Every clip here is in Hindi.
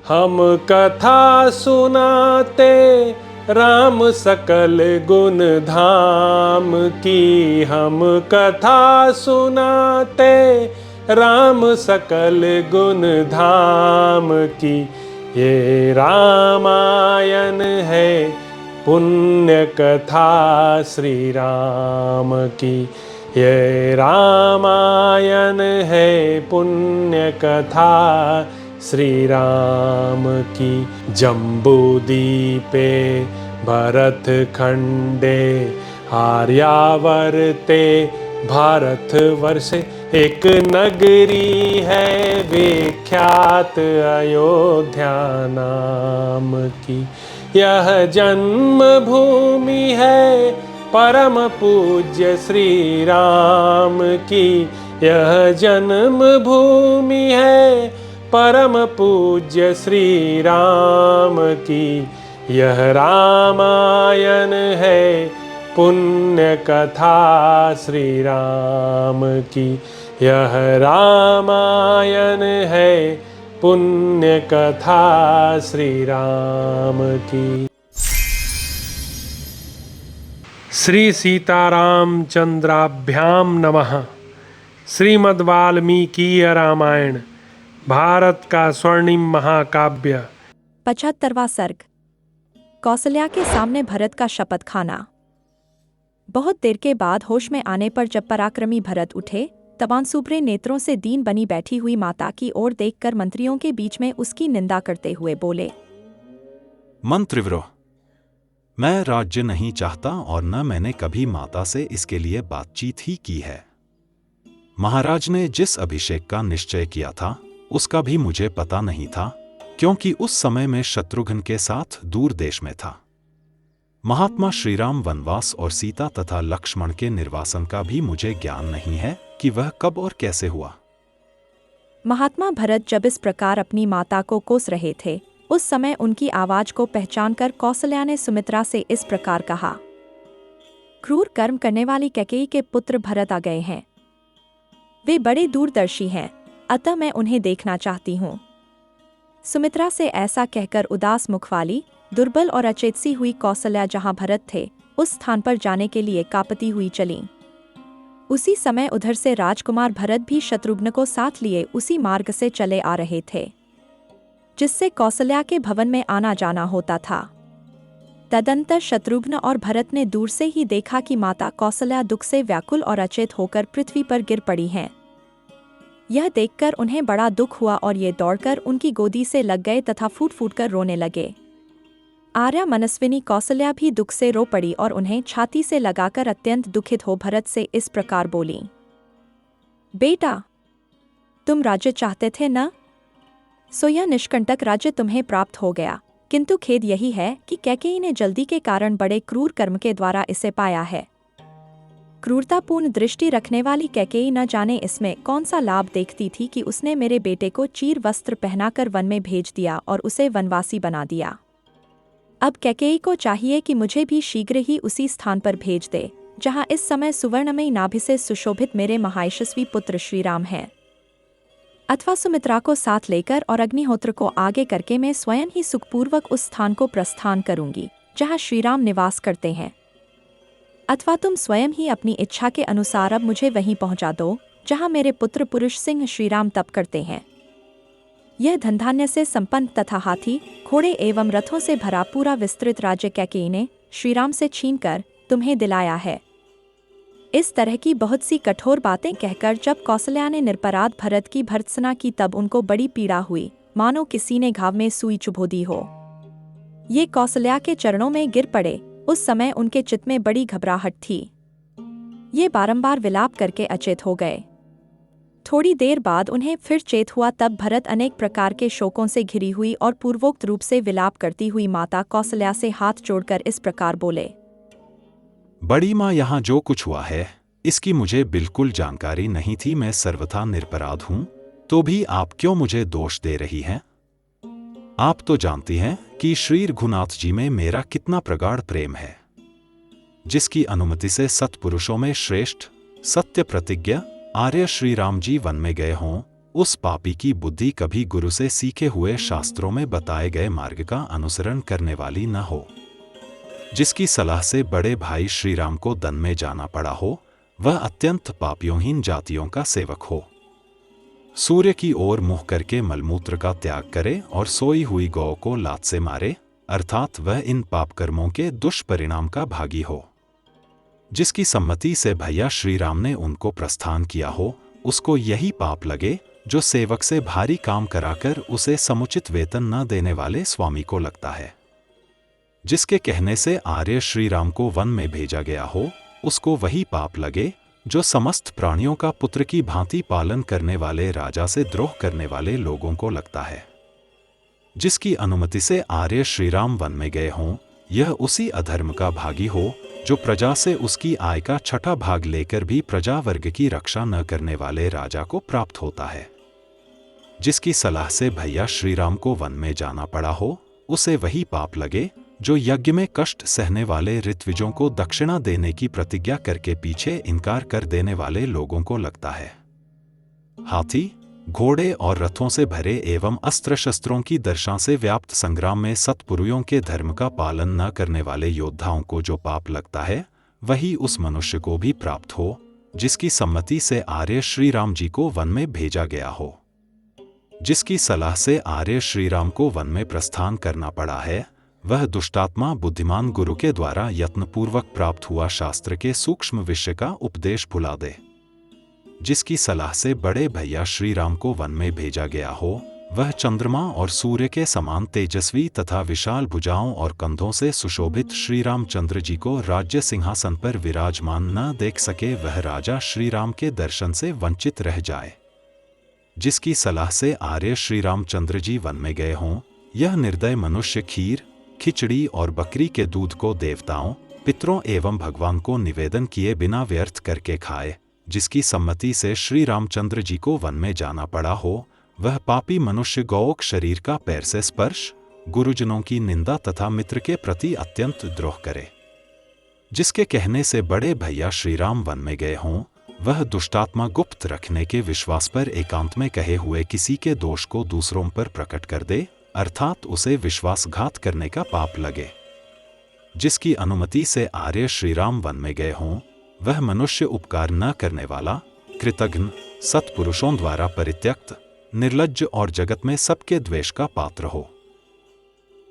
हम कथा सुनाते राम सकल गुण धाम की। हम कथा सुनाते राम सकल गुण धाम की। ये रामायण है पुण्य कथा श्री राम की। ये रामायण है पुण्य कथा श्री राम की। जम्बूदीपे भरत खंडे आर्यावर्ते भारतवर्षे एक नगरी है विख्यात अयोध्या नाम की। यह जन्म भूमि है परम पूज्य श्री राम की। यह जन्म भूमि है परम पूज्य श्री राम की। यह रामायण है पुण्य कथा श्री राम की। यह रामायण है पुण्य कथा श्री राम की। श्री सीताराम चंद्राभ्याम नमः। श्रीमद् वाल्मीकीय रामायण भारत का स्वर्णिम महाकाव्य। 75वां सर्ग। कौसल्या के सामने भरत का शपथ खाना। बहुत देर के बाद होश में आने पर जब पराक्रमी भरत उठे तब आंसुभरे नेत्रों से दीन बनी बैठी हुई माता की ओर देखकर मंत्रियों के बीच में उसकी निंदा करते हुए बोले, मंत्रिवरों, मैं राज्य नहीं चाहता और न मैंने कभी माता से इसके लिए बातचीत ही की है। महाराज ने जिस अभिषेक का निश्चय किया था उसका भी मुझे पता नहीं था, क्योंकि उस समय मैं शत्रुघ्न के साथ दूर देश में था। महात्मा श्रीराम वनवास और सीता तथा लक्ष्मण के निर्वासन का भी मुझे ज्ञान नहीं है कि वह कब और कैसे हुआ। महात्मा भरत जब इस प्रकार अपनी माता को कोस रहे थे उस समय उनकी आवाज को पहचानकर कौसल्या ने सुमित्रा से इस प्रकार कहा, क्रूर कर्म करने वाली कैकेयी के पुत्र भरत आ गए हैं। वे बड़े दूरदर्शी हैं, अतः मैं उन्हें देखना चाहती हूँ। सुमित्रा से ऐसा कहकर उदास मुख वाली, दुर्बल और अचेत सी हुई कौसल्या जहाँ भरत थे उस स्थान पर जाने के लिए कांपती हुई चली। उसी समय उधर से राजकुमार भरत भी शत्रुघ्न को साथ लिए उसी मार्ग से चले आ रहे थे जिससे कौसल्या के भवन में आना जाना होता था। तदंतर शत्रुघ्न और भरत ने दूर से ही देखा कि माता कौसल्या दुख से व्याकुल और अचेत होकर पृथ्वी पर गिर पड़ी हैं। यह देखकर उन्हें बड़ा दुख हुआ और ये दौड़कर उनकी गोदी से लग गए तथा फूट फूट कर रोने लगे। आर्या मनस्विनी कौसल्या भी दुख से रो पड़ी और उन्हें छाती से लगाकर अत्यंत दुखित हो भरत से इस प्रकार बोली, बेटा, तुम राज्य चाहते थे न? सो यह निष्कंटक राज्य तुम्हें प्राप्त हो गया, किंतु खेद यही है कि कैकेयी ने जल्दी के कारण बड़े क्रूर कर्म के द्वारा इसे पाया है। क्रूरतापूर्ण दृष्टि रखने वाली कैकेयी न जाने इसमें कौन सा लाभ देखती थी कि उसने मेरे बेटे को चीर वस्त्र पहनाकर वन में भेज दिया और उसे वनवासी बना दिया। अब कैकेयी को चाहिए कि मुझे भी शीघ्र ही उसी स्थान पर भेज दे जहां इस समय सुवर्णमयी नाभि से सुशोभित मेरे महायशस्वी पुत्र श्रीराम हैं। अथवा सुमित्रा को साथ लेकर और अग्निहोत्र को आगे करके मैं स्वयं ही सुखपूर्वक उस स्थान को प्रस्थान करूंगी जहां श्रीराम निवास करते हैं। अथवा तुम स्वयं ही अपनी इच्छा के अनुसार अब मुझे वहीं पहुंचा दो जहां मेरे पुत्र पुरुष सिंह श्रीराम तप करते हैं। यह धनधान्य से संपन्न तथा हाथी घोड़े एवं रथों से भरा पूरा विस्तृत राज्य कैकेयी ने श्रीराम से छीनकर तुम्हें दिलाया है। इस तरह की बहुत सी कठोर बातें कहकर जब कौसल्या ने निरपराध भरत की भर्त्सना की तब उनको बड़ी पीड़ा हुई, मानो किसी ने घाव में सुई चुभो दी हो। ये कौसल्या के चरणों में गिर पड़े। उस समय उनके चित्त में बड़ी घबराहट थी। ये बारंबार विलाप करके अचेत हो गए। थोड़ी देर बाद उन्हें फिर चेत हुआ, तब भरत अनेक प्रकार के शोकों से घिरी हुई और पूर्वोक्त रूप से विलाप करती हुई माता कौसल्या से हाथ जोड़कर इस प्रकार बोले, बड़ी माँ, यहाँ जो कुछ हुआ है इसकी मुझे बिल्कुल जानकारी नहीं थी। मैं सर्वथा निरपराध हूँ, तो भी आप क्यों मुझे दोष दे रही हैं? आप तो जानती हैं कि श्री रघुनाथ जी में मेरा कितना प्रगाढ़ प्रेम है, जिसकी अनुमति से सत्पुरुषों में श्रेष्ठ सत्य प्रतिज्ञा आर्य श्री राम जी वन में गए हों उस पापी की बुद्धि कभी गुरु से सीखे हुए शास्त्रों में बताए गए मार्ग का अनुसरण करने वाली न हो, जिसकी सलाह से बड़े भाई श्री राम को वन में जाना पड़ा हो, वह अत्यंत पापियोंहीन जातियों का सेवक हो। सूर्य की ओर मुँह करके मलमूत्र का त्याग करे और सोई हुई गौ को लात से मारे, अर्थात वह इन पाप कर्मों के दुष्परिणाम का भागी हो। जिसकी सम्मति से भैया श्री राम ने उनको प्रस्थान किया हो, उसको यही पाप लगे जो सेवक से भारी काम कराकर उसे समुचित वेतन न देने वाले स्वामी को लगता है। जिसके कहने से आर्य श्री राम को वन में भेजा गया हो, उसको वही पाप लगे जो समस्त प्राणियों का पुत्र की भांति पालन करने वाले राजा से द्रोह करने वाले लोगों को लगता है। जिसकी अनुमति से आर्य श्री राम वन में गए हों, यह उसी अधर्म का भागी हो जो प्रजा से उसकी आय का छठा भाग लेकर भी प्रजा वर्ग की रक्षा न करने वाले राजा को प्राप्त होता है। जिसकी सलाह से भैया श्री राम को वन में जाना पड़ा हो, उसे वही पाप लगे जो यज्ञ में कष्ट सहने वाले ऋत्विजों को दक्षिणा देने की प्रतिज्ञा करके पीछे इनकार कर देने वाले लोगों को लगता है। हाथी, घोड़े और रथों से भरे एवं अस्त्र शस्त्रों की दर्शा से व्याप्त संग्राम में सत्पुरुषों के धर्म का पालन न करने वाले योद्धाओं को जो पाप लगता है, वही उस मनुष्य को भी प्राप्त हो जिसकी सम्मति से आर्य श्री राम जी को वन में भेजा गया हो। जिसकी सलाह से आर्य श्री राम को वन में प्रस्थान करना पड़ा है, वह दुष्टात्मा बुद्धिमान गुरु के द्वारा यत्नपूर्वक प्राप्त हुआ शास्त्र के सूक्ष्म विषय का उपदेश भुला दे। जिसकी सलाह से बड़े भैया श्री राम को वन में भेजा गया हो, वह चंद्रमा और सूर्य के समान तेजस्वी तथा विशाल भुजाओं और कंधों से सुशोभित श्री रामचंद्र जी को राज्य सिंहासन पर विराजमान न देख सके, वह राजा श्री राम के दर्शन से वंचित रह जाए। जिसकी सलाह से आर्य श्री रामचंद्र जी वन में गए हों, यह निर्दय मनुष्य खीर, खिचड़ी और बकरी के दूध को देवताओं, पितरों एवं भगवान को निवेदन किए बिना व्यर्थ करके खाए। जिसकी सम्मति से श्री रामचंद्र जी को वन में जाना पड़ा हो, वह पापी मनुष्य गौक शरीर का पैर से स्पर्श, गुरुजनों की निंदा तथा मित्र के प्रति अत्यंत द्रोह करे। जिसके कहने से बड़े भैया श्री राम वन में गए हों, वह दुष्टात्मा गुप्त रखने के विश्वास पर एकांत में कहे हुए किसी के दोष को दूसरों पर प्रकट कर दे, अर्थात उसे विश्वासघात करने का पाप लगे। जिसकी अनुमति से आर्य श्री राम वन में गए हों, वह मनुष्य उपकार न करने वाला, कृतघ्न, सत्पुरुषों द्वारा परित्यक्त, निर्लज्ज और जगत में सबके द्वेष का पात्र हो।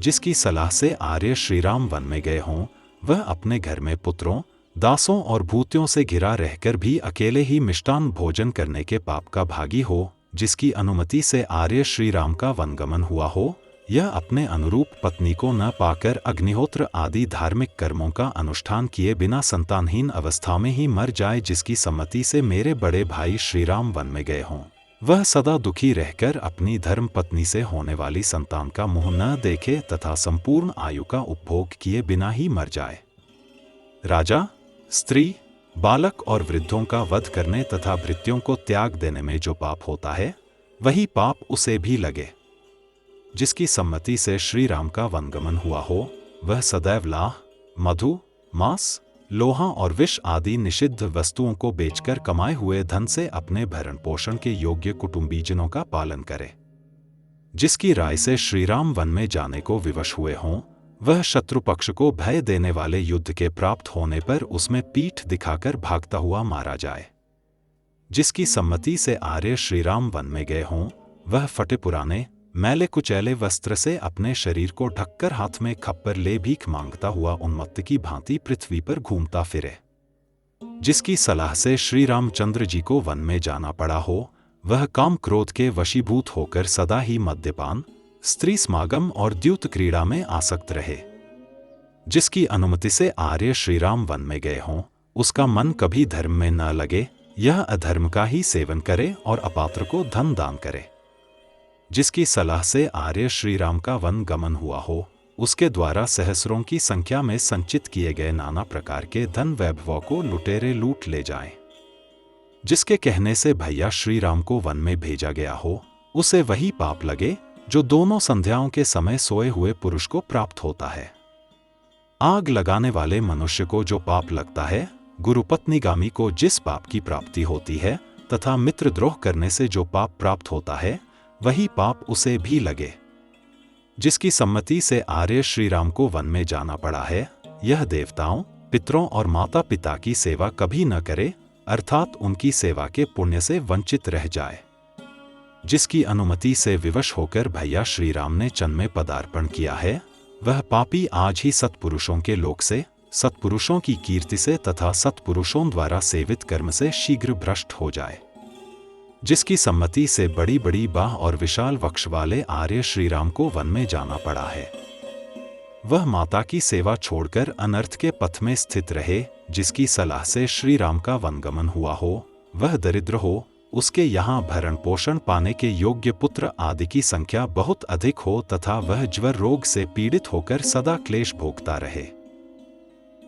जिसकी सलाह से आर्य श्री राम वन में गए हों, वह अपने घर में पुत्रों, दासों और भूतियों से घिरा रहकर भी अकेले ही मिष्टान भोजन करने के पाप का भागी हो। जिसकी अनुमति से आर्य श्री राम का वनगमन हुआ हो, यह अपने अनुरूप पत्नी को न पाकर अग्निहोत्र आदि धार्मिक कर्मों का अनुष्ठान किए बिना संतानहीन अवस्था में ही मर जाए। जिसकी सम्मति से मेरे बड़े भाई श्री राम वन में गए हों, वह सदा दुखी रहकर अपनी धर्म पत्नी से होने वाली संतान का मुंह न देखे तथा संपूर्ण आयु का उपभोग किए बिना ही मर जाए। राजा, स्त्री, बालक और वृद्धों का वध करने तथा भृत्यों को त्याग देने में जो पाप होता है, वही पाप उसे भी लगे। जिसकी सम्मति से श्री राम का वनगमन हुआ हो, वह सदैव लाह, मधु, मांस, लोहा और विष आदि निषिद्ध वस्तुओं को बेचकर कमाए हुए धन से अपने भरण पोषण के योग्य कुटुंबीजनों का पालन करे। जिसकी राय से श्री राम वन में जाने को विवश हुए हों, वह शत्रु पक्ष को भय देने वाले युद्ध के प्राप्त होने पर उसमें पीठ दिखाकर भागता हुआ मारा जाए। जिसकी सम्मति से आर्य श्री राम वन में गए हों, वह फटे पुराने, मैले कुचैले वस्त्र से अपने शरीर को ढककर हाथ में खप्पर ले भीख मांगता हुआ उन्मत्त की भांति पृथ्वी पर घूमता फिरे। जिसकी सलाह से श्री रामचंद्र जी को वन में जाना पड़ा हो, वह काम क्रोध के वशीभूत होकर सदा ही मद्यपान, स्त्री समागम और द्यूत क्रीड़ा में आसक्त रहे। जिसकी अनुमति से आर्य श्री राम वन में गए हों, उसका मन कभी धर्म में न लगे, यह अधर्म का ही सेवन करे और अपात्र को धन दान करे। जिसकी सलाह से आर्य श्री राम का वन गमन हुआ हो, उसके द्वारा सहस्रों की संख्या में संचित किए गए नाना प्रकार के धन वैभवों को लुटेरे लूट ले जाएं। जिसके कहने से भैया श्री राम को वन में भेजा गया हो, उसे वही पाप लगे जो दोनों संध्याओं के समय सोए हुए पुरुष को प्राप्त होता है। आग लगाने वाले मनुष्य को जो पाप लगता है, गुरुपत्नीगामी को जिस पाप की प्राप्ति होती है तथा मित्रद्रोह करने से जो पाप प्राप्त होता है वही पाप उसे भी लगे। जिसकी सम्मति से आर्य श्री राम को वन में जाना पड़ा है, यह देवताओं, पितरों और माता पिता की सेवा कभी न करे, अर्थात उनकी सेवा के पुण्य से वंचित रह जाए। जिसकी अनुमति से विवश होकर भैया श्री राम ने चन में पदार्पण किया है, वह पापी आज ही सत्पुरुषों के लोक से, सत्पुरुषों की कीर्ति से तथा सत्पुरुषों द्वारा सेवित कर्म से शीघ्र भ्रष्ट हो जाए। जिसकी सम्मति से बड़ी बड़ी बाह और विशाल वक्ष वाले आर्य श्री राम को वन में जाना पड़ा है, वह माता की सेवा छोड़कर अनर्थ के पथ में स्थित रहे। जिसकी सलाह से श्री राम का वनगमन हुआ हो, वह दरिद्र हो, उसके यहाँ भरण पोषण पाने के योग्य पुत्र आदि की संख्या बहुत अधिक हो तथा वह ज्वर रोग से पीड़ित होकर सदा क्लेश भोगता रहे।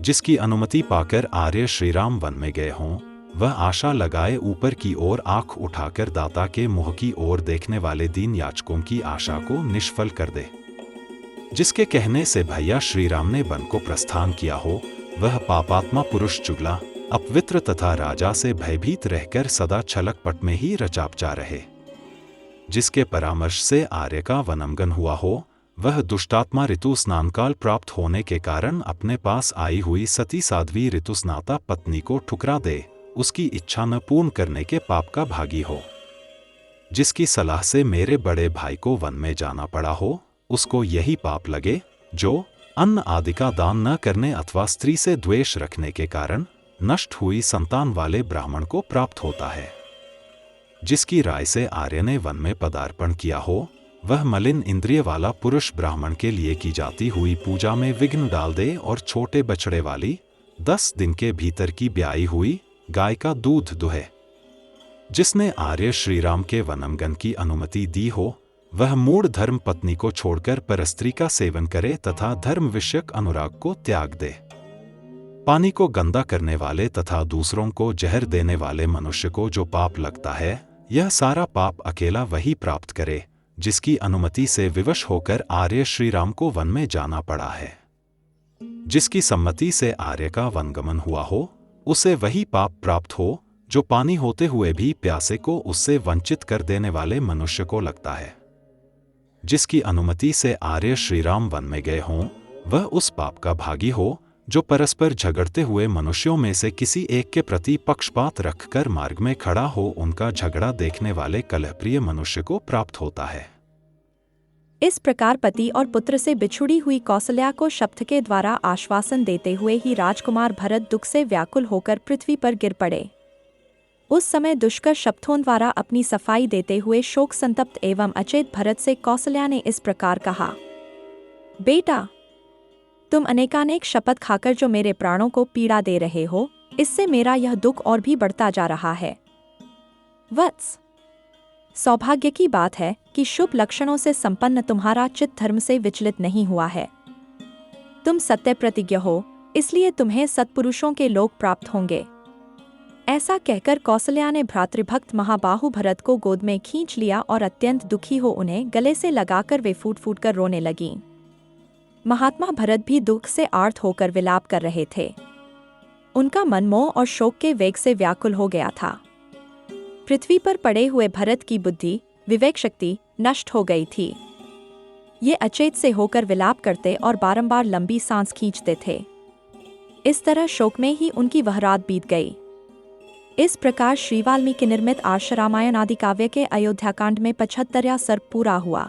जिसकी अनुमति पाकर आर्य श्री राम वन में गए हों, वह आशा लगाए ऊपर की ओर आंख उठाकर दाता के मुंह की ओर देखने वाले दीन याचकों की आशा को निष्फल कर दे। जिसके कहने से भैया श्री राम ने वन को प्रस्थान किया हो, वह पापात्मा पुरुष चुगला, अपवित्र तथा राजा से भयभीत रहकर सदा छलकपट में ही रचापचा रहे। जिसके परामर्श से आर्य का वनमगन हुआ हो, वह दुष्टात्मा ऋतु स्नानकाल प्राप्त होने के कारण अपने पास आई हुई सती साध्वी ऋतुस्नाता पत्नी को ठुकरा दे, उसकी इच्छा न पूर्ण करने के पाप का भागी हो। जिसकी सलाह से मेरे बड़े भाई को वन में जाना पड़ा हो, उसको यही पाप लगे जो अन्न आदि का दान न करने अथवा स्त्री से द्वेष रखने के कारण नष्ट हुई संतान वाले ब्राह्मण को प्राप्त होता है। जिसकी राय से आर्य ने वन में पदार्पण किया हो, वह मलिन इंद्रिय वाला पुरुष ब्राह्मण के लिए की जाती हुई पूजा में विघ्न डाल दे और छोटे बछड़े वाली 10 दिन के भीतर की ब्याई हुई गाय का दूध दुहे। जिसने आर्य श्री राम के वनमगन की अनुमति दी हो, वह मूढ़ धर्म पत्नी को छोड़कर परस्त्री का सेवन करे तथा धर्म विषयक अनुराग को त्याग दे। पानी को गंदा करने वाले तथा दूसरों को जहर देने वाले मनुष्य को जो पाप लगता है, यह सारा पाप अकेला वही प्राप्त करे जिसकी अनुमति से विवश होकर आर्य श्री राम को वन में जाना पड़ा है। जिसकी सम्मति से आर्य का वनगमन हुआ हो, उसे वही पाप प्राप्त हो जो पानी होते हुए भी प्यासे को उससे वंचित कर देने वाले मनुष्य को लगता है। जिसकी अनुमति से आर्य श्री राम वन में गए हों, वह उस पाप का भागी हो जो परस्पर झगड़ते हुए मनुष्यों में से किसी एक के प्रति पक्षपात रखकर मार्ग में खड़ा हो उनका झगड़ा देखने वाले कलहप्रिय मनुष्य को प्राप्त होता है। इस प्रकार पति और पुत्र से बिछुड़ी हुई कौसल्या को शब्द के द्वारा आश्वासन देते हुए ही राजकुमार भरत दुख से व्याकुल होकर पृथ्वी पर गिर पड़े। उस समय दुष्कर शब्दों द्वारा अपनी सफाई देते हुए शोक संतप्त एवं अचेत भरत से कौसल्या ने इस प्रकार कहा, बेटा, तुम अनेकानेक शपथ खाकर जो मेरे प्राणों को पीड़ा दे रहे हो, इससे मेरा यह दुख और भी बढ़ता जा रहा है। वत्स, सौभाग्य की बात है कि शुभ लक्षणों से संपन्न तुम्हारा चित्त धर्म से विचलित नहीं हुआ है। तुम सत्य प्रतिज्ञ हो, इसलिए तुम्हें सत्पुरुषों के लोक प्राप्त होंगे। ऐसा कहकर कौसल्या ने भ्रातृभक्त महाबाहु भरत को गोद में खींच लिया और अत्यंत दुखी हो उन्हें गले से लगाकर वे फूट फूट कर रोने लगीं। महात्मा भरत भी दुख से आर्त होकर विलाप कर रहे थे। उनका मन मोह और शोक के वेग से व्याकुल हो गया था। पृथ्वी पर पड़े हुए भरत की बुद्धि, विवेक शक्ति नष्ट हो गई थी। ये अचेत से होकर विलाप करते और बारंबार लंबी सांस खींचते थे। इस तरह शोक में ही उनकी वह रात बीत गई। इस प्रकार श्री वाल्मीकि निर्मित आर्ष रामायण आदि काव्य के अयोध्याकांड में 75वां सर्ग पूरा हुआ।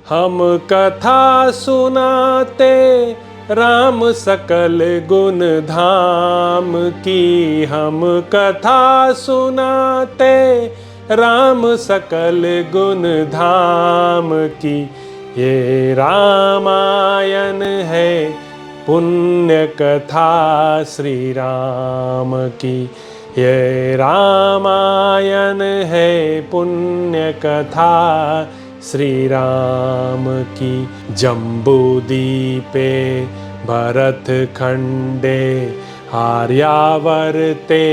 हम कथा सुनाते राम सकल गुण धाम की, हम कथा सुनाते राम सकल गुण धाम की। ये रामायण है पुण्य कथा श्री राम की, ये रामायण है पुण्य कथा श्री राम की। जम्बूदीपे भरत खंडे आर्यावर्ते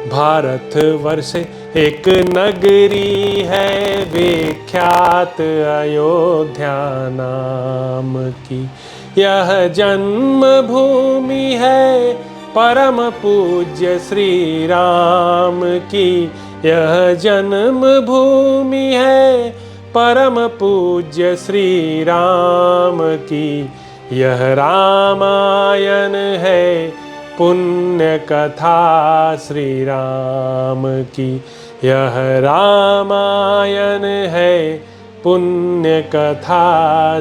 भारत वर्षे, एक नगरी है विख्यात अयोध्या नाम की। यह जन्म भूमि है परम पूज्य श्री राम की, यह जन्म भूमि है परम पूज्य श्री राम की, यह रामायण है पुण्य कथा श्री राम की, यह रामायण है पुण्य कथा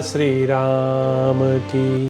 श्री राम की।